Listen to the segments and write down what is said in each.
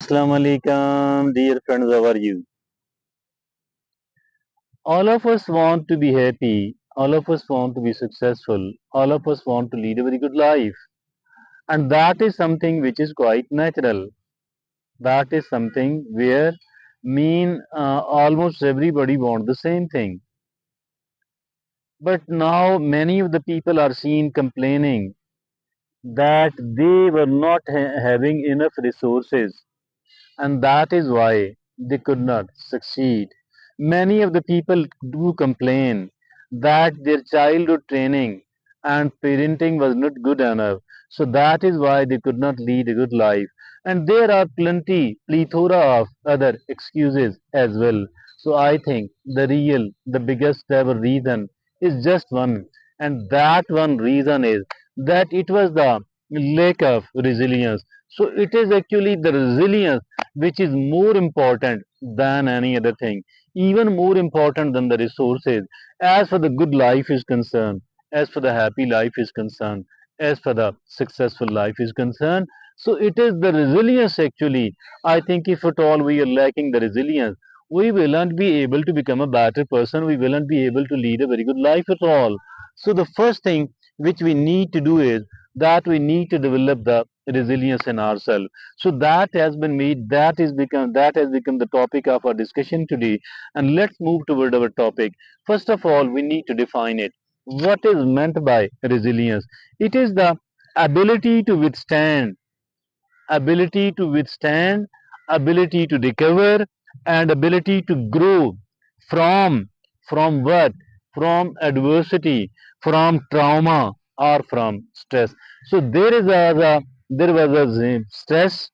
Assalamu alaikum, dear friends, how are you? All of us want to be happy, all of us want to be successful, all of us want to lead a very good life, and that is something which is quite natural. That is something where almost everybody want the same thing. But now many of the people are seen complaining that they were not having enough resources, and that is why they could not succeed. Many of the people do complain that their childhood training and parenting was not good enough, so that is why they could not lead a good life. And there are plethora of other excuses as well. So I think the biggest ever reason is just one, and that one reason is that it was the lack of resilience. So it is actually the resilience which is more important than any other thing, even more important than the resources. As for the good life is concerned, as for the happy life is concerned, as for the successful life is concerned, so it is the resilience actually. I think if at all we are lacking the resilience, we will not be able to become a better person, we will not be able to lead a very good life at all. So the first thing which we need to do is that we need to develop the resilience in ourselves. So that has become the topic of our discussion today. And let's move toward our topic. First of all, we need to define it. What is meant by resilience? It is the ability to withstand, ability to withstand, ability to recover, and ability to grow from what? From adversity, from trauma, or from stress. So there was a stress,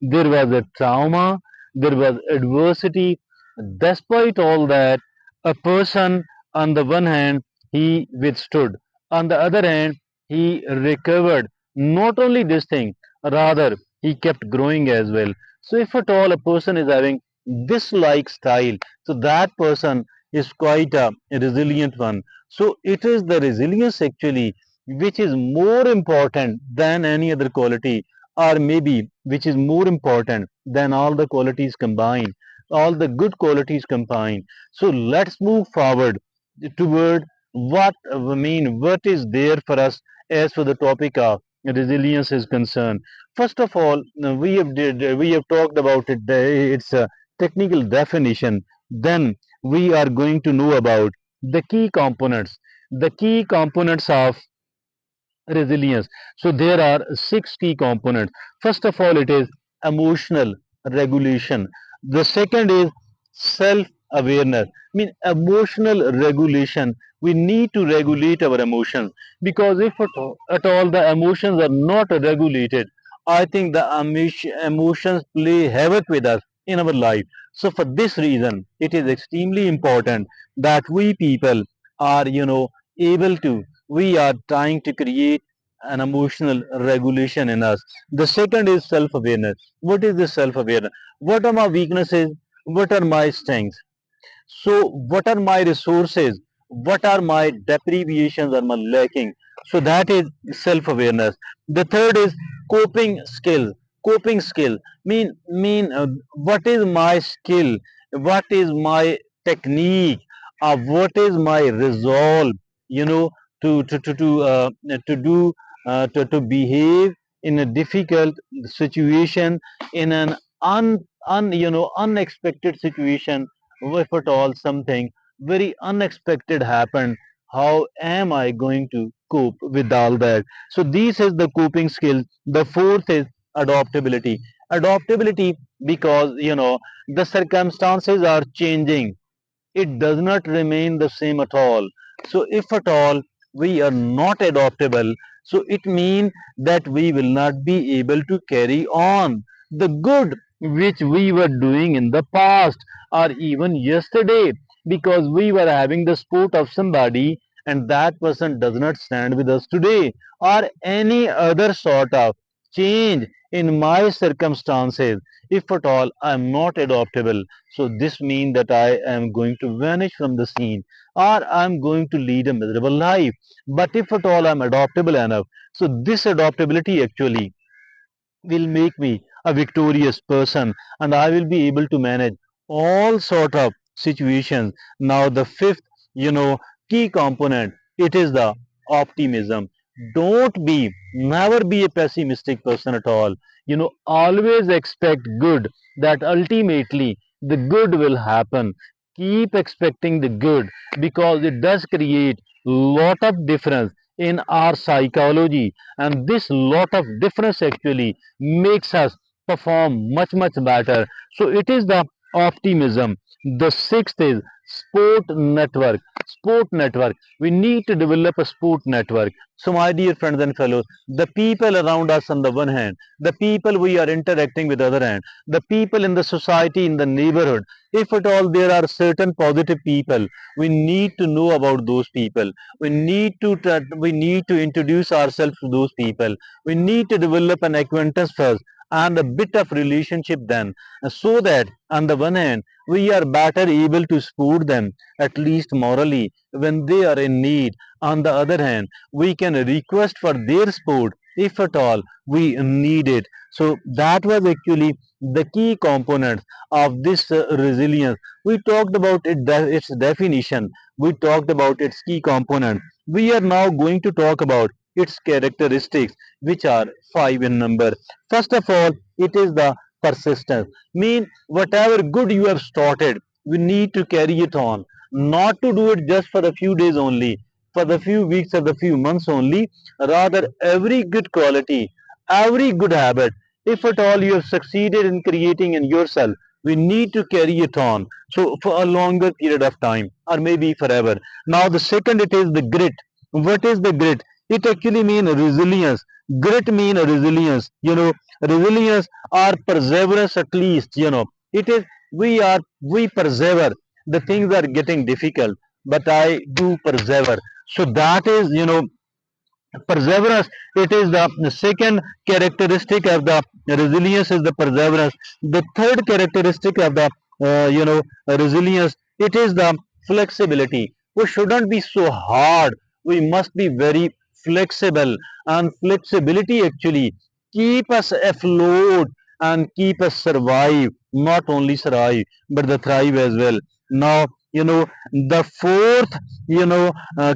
there was a trauma, there was adversity. Despite all that, a person, on the one hand, he withstood, on the other hand, he recovered. Not only this thing, rather he kept growing as well. So if at all a person is having this like style, so that person is quite a resilient one. So it is the resilience actually which is more important than any other quality, or maybe which is more important than all the qualities combined, all the good qualities combined. So let's move forward toward what is there for us as for the topic of resilience is concerned. First of all, we have talked about it. Its technical definition. Then we are going to know about the key components. The key components of resilience. So there are six key components. First of all, it is emotional regulation. The second is self awareness. I mean, emotional regulation. We need to regulate our emotions, because if at all the emotions are not regulated, I think the emotions play havoc with us in our life. So for this reason, it is extremely important that we people are, able to, we are trying to create an emotional regulation in us. The second is self awareness. What is this self awareness? What are my weaknesses? What are my strengths? So, what are my resources? What are my deprivations or my lacking? So, that is self awareness. The third is coping skill. Coping skill what is my skill? What is my technique? What is my resolve? You know, to do to behave in a difficult situation, in an unexpected situation. If at all something very unexpected happened, how am I going to cope with all that? So this is the coping skill. The fourth is adaptability. Adaptability, because the circumstances are changing, it does not remain the same at all. So if at all we are not adaptable, so it means that we will not be able to carry on the good which we were doing in the past or even yesterday, because we were having the support of somebody and that person does not stand with us today, or any other sort of change in my circumstances. If at all I am not adaptable, so this means that I am going to vanish from the scene, or I am going to lead a miserable life. But if at all I am adaptable enough, so this adaptability actually will make me a victorious person, and I will be able to manage all sort of situations. Now the fifth, you know, key component, it is the optimism. Don't be, never be a pessimistic person at all. You know, always expect good, that ultimately the good will happen. Keep expecting the good, because it does create lot of difference in our psychology, and this lot of difference actually makes us perform much better. So it is the optimism. The sixth is sport network. Sport network, we need to develop a sport network. So my dear friends and fellows, the people around us on the one hand, the people we are interacting with other hand, the people in the society, in the neighborhood, if at all there are certain positive people, we need to know about those people. We need to introduce ourselves to those people. We need to develop an acquaintance first and a bit of relationship then, so that on the one hand we are better able to support them, at least morally, when they are in need. On the other hand, we can request for their support if at all we need it. So that was actually the key component of this resilience. We talked about its definition, we talked about its key component. We are now going to talk about its characteristics, which are five in number. First of all, it is the persistence. Mean whatever good you have started, we need to carry it on, not to do it just for a few days only, for the few weeks or the few months only. Rather, every good quality, every good habit, if at all you have succeeded in creating in yourself, we need to carry it on, so for a longer period of time, or maybe forever. Now the second, it is the grit. What is the grit? It actually means resilience. Grit mean resilience, resilience or perseverance, at least, it is, we persevere. The things are getting difficult, but I do persevere. So that is, perseverance. It is the second characteristic of the resilience, is the perseverance. The third characteristic of the resilience, it is the flexibility. We shouldn't be so hard, we must be very flexible. And flexibility actually keep us afloat and keep us survive, not only survive but the thrive as well. Now, the fourth,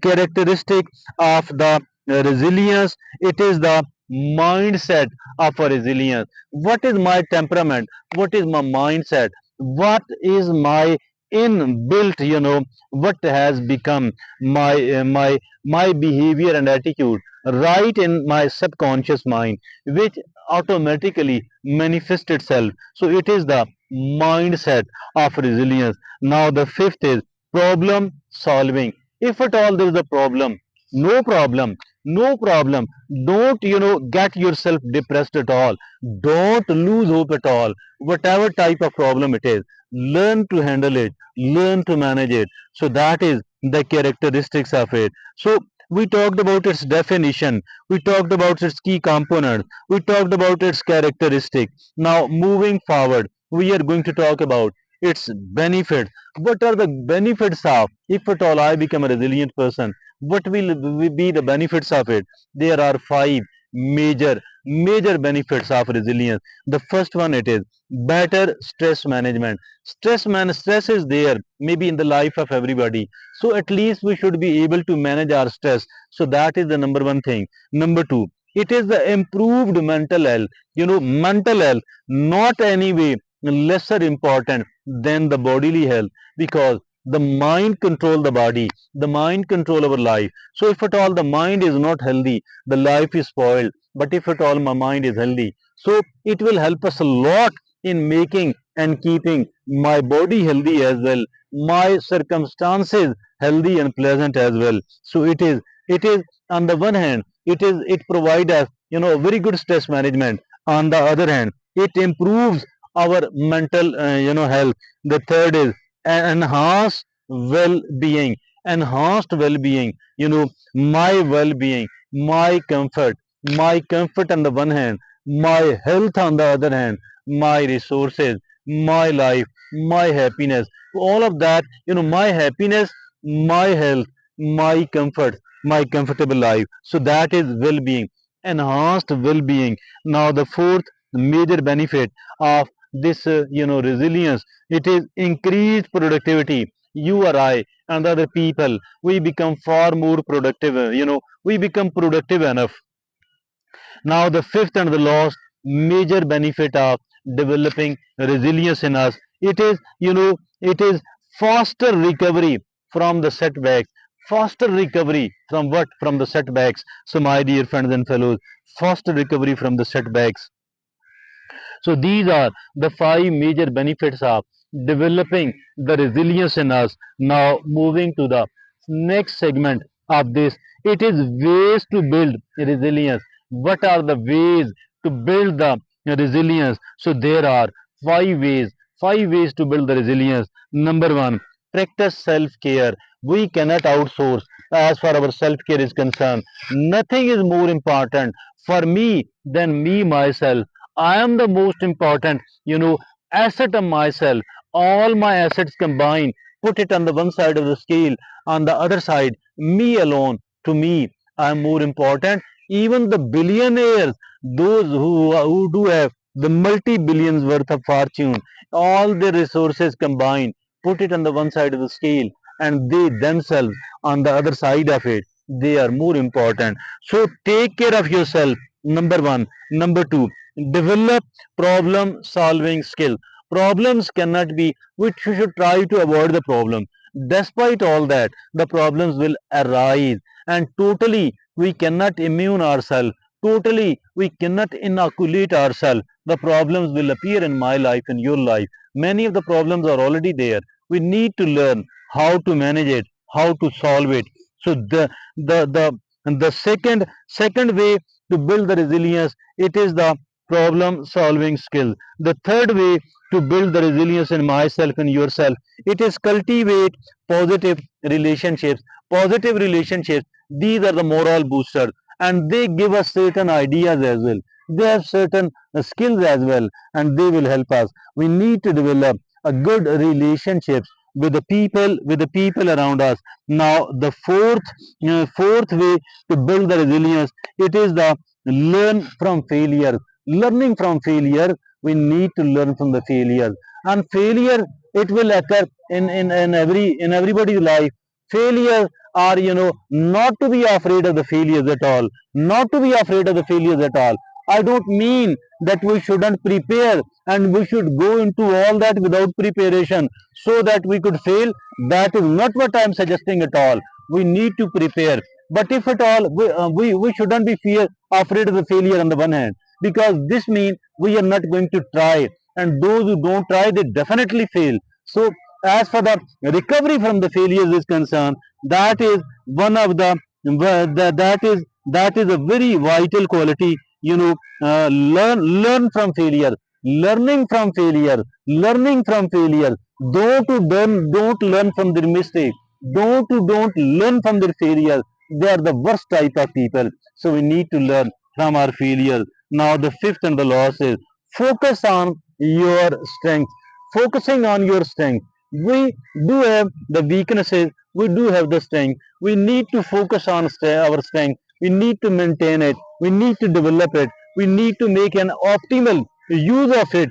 characteristic of the resilience, it is the mindset of a resilience. What is my temperament? What is my mindset? What is my inbuilt, what has become my behavior and attitude right in my subconscious mind, which automatically manifests itself. So it is the mindset of resilience. Now the fifth is problem solving. If at all there is a problem, no problem, no problem. Don't, get yourself depressed at all. Don't lose hope at all. Whatever type of problem it is, learn to handle it, learn to manage it. So that is the characteristics of it. So we talked about its definition, we talked about its key components, we talked about its characteristic. Now moving forward, we are going to talk about its benefits. What are the benefits of, if at all I become a resilient person, what will be the benefits of it? There are five major benefits of resilience. The first one, it is better stress management. Stress is there maybe in the life of everybody, so at least we should be able to manage our stress. So that is the number one thing. Number two, it is the improved mental health. Mental health, not anyway lesser important than the bodily health, because the mind control the body, the mind control our life. So if at all the mind is not healthy, the life is spoiled. But if at all my mind is healthy, so it will help us a lot in making and keeping my body healthy as well, my circumstances healthy and pleasant as well. So it is on the one hand, it provides us, very good stress management. On the other hand, it improves our mental, health. The third is enhanced well-being. Enhanced well-being, my well-being, my comfort on the one hand, my health on the other hand, my resources, my life, my happiness, all of that, my happiness, my health, my comfort, my comfortable life. So that is well-being, enhanced well-being. Now the fourth, major benefit of this resilience. It is increased productivity. You or I and other people, we become far more productive. We become productive enough. Now, the fifth and the last major benefit of developing resilience in us, it is faster recovery from the setbacks. Faster recovery from what? From the setbacks. So, my dear friends and fellows, faster recovery from the setbacks. So these are the five major benefits of developing the resilience in us. Now moving to the next segment of this, it is ways to build resilience. What are the ways to build the resilience? So there are five ways to build the resilience. Number one, practice self-care. We cannot outsource as far our self-care is concerned. Nothing is more important for me than me myself. I am the most important, asset of myself. All my assets combined, put it on the one side of the scale. On the other side, me alone. To me, I am more important. Even the billionaires, those who do have the multi-billions worth of fortune, all their resources combined, put it on the one side of the scale, and they themselves on the other side of it, they are more important. So take care of yourself. Number one. Number two, develop problem solving skill. Problems cannot be, we should try to avoid the problem. Despite all that, the problems will arise, and totally we cannot immune ourselves. Totally we cannot inoculate ourselves. The problems will appear in my life, in your life. Many of the problems are already there. We need to learn how to manage it, how to solve it. So the second way to build the resilience, it is the problem solving skill. The third way to build the resilience in myself and yourself, it is cultivate positive relationships. Positive relationships, these are the moral boosters, and they give us certain ideas as well. They have certain skills as well, and they will help us. We need to develop a good relationships with the people around us. Now the fourth way to build the resilience, it is the learn from failure. Learning from failure, we need to learn from the failures. And failure, it will occur in everybody's life. Failure are, not to be afraid of the failures at all. Not to be afraid of the failures at all. I don't mean that we shouldn't prepare and we should go into all that without preparation so that we could fail. That is not what I am suggesting at all. We need to prepare. But if at all, we shouldn't be afraid of the failure on the one hand, because this means we are not going to try, and those who don't try, they definitely fail. So as for the recovery from the failures is concerned, that is one of that is a very vital quality. Learn from failure. Learning from failure. Don't learn from their mistake. Don't learn from their failure. They are the worst type of people. So we need to learn from our failures. Now the fifth and the last is focus on your strength. Focusing on your strength. We do have the weaknesses. We do have the strength. We need to focus on our strength. We need to maintain it. We need to develop it. We need to make an optimal use of it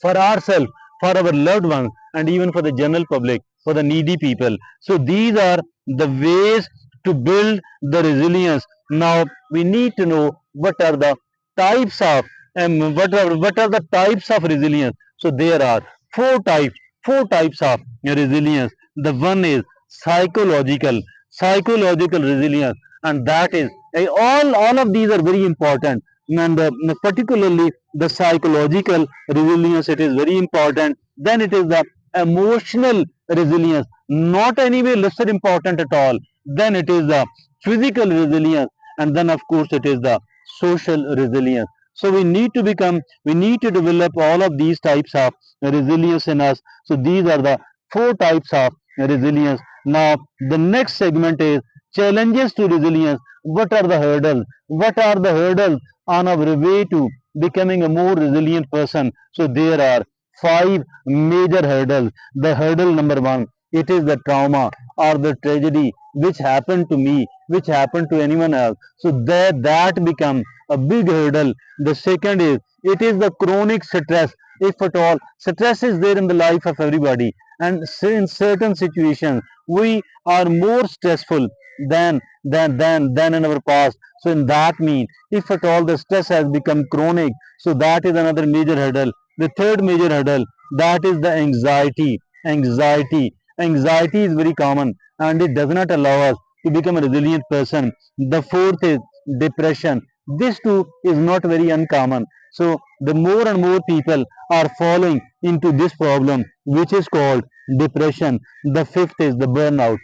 for ourselves, for our loved ones, and even for the general public, for the needy people. So these are the ways to build the resilience. Now we need to know what are the types of what are the types of resilience. So there are four types of resilience. The one is psychological resilience, and that is all of these are very important, and particularly the psychological resilience, it is very important. Then it is the emotional resilience, not anyway lesser important at all. Then it is the physical resilience, and then of course it is the social resilience. So we need to develop all of these types of resilience in us. So these are the four types of resilience. Now the next segment is challenges to resilience. What are the hurdles? What are the hurdles on our way to becoming a more resilient person? So there are five major hurdles. The hurdle number one, it is the trauma or the tragedy which happened to me, which happened to anyone else. So that becomes a big hurdle. The second is It is the chronic stress. If at all, stress is there in the life of everybody, and in certain situations, we are more stressful than in our past. So in that mean, if at all the stress has become chronic, so that is another major hurdle. The third major hurdle, that is the anxiety. Anxiety is very common, and it does not allow us to become a resilient person. The fourth is depression. This too is not very uncommon. So the more and more people are falling into this problem, which is called depression. The fifth is the burnout.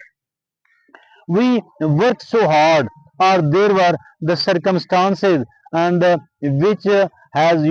We worked so hard, or there were the circumstances and which has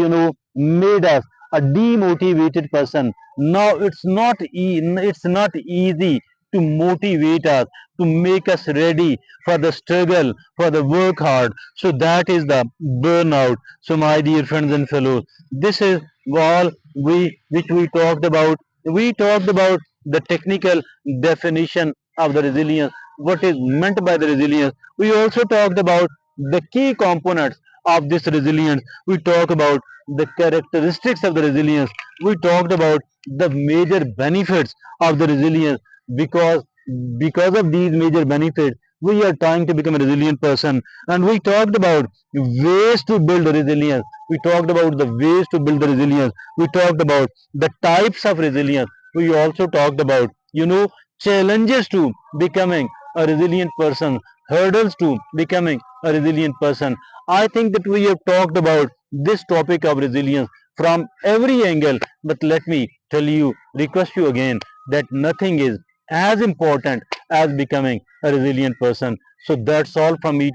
made us a demotivated person. Now it's not easy to motivate us, to make us ready for the struggle, for the work hard. So that is the burnout. So my dear friends and fellows, this is all we which we talked about. We talked about the technical definition of the resilience, what is meant by the resilience. We also talked about the key components of this resilience. We talked about the characteristics of the resilience. We talked about the major benefits of the resilience, because of these major benefits we are trying to become a resilient person. And we talked about ways to build resilience. We talked about the ways to build the resilience. We talked about the types of resilience. We also talked about challenges to becoming a resilient person, hurdles to becoming a resilient person. I think that we have talked about this topic of resilience from every angle, but let me tell you, request you again, that nothing is as important as becoming a resilient person. So that's all from me.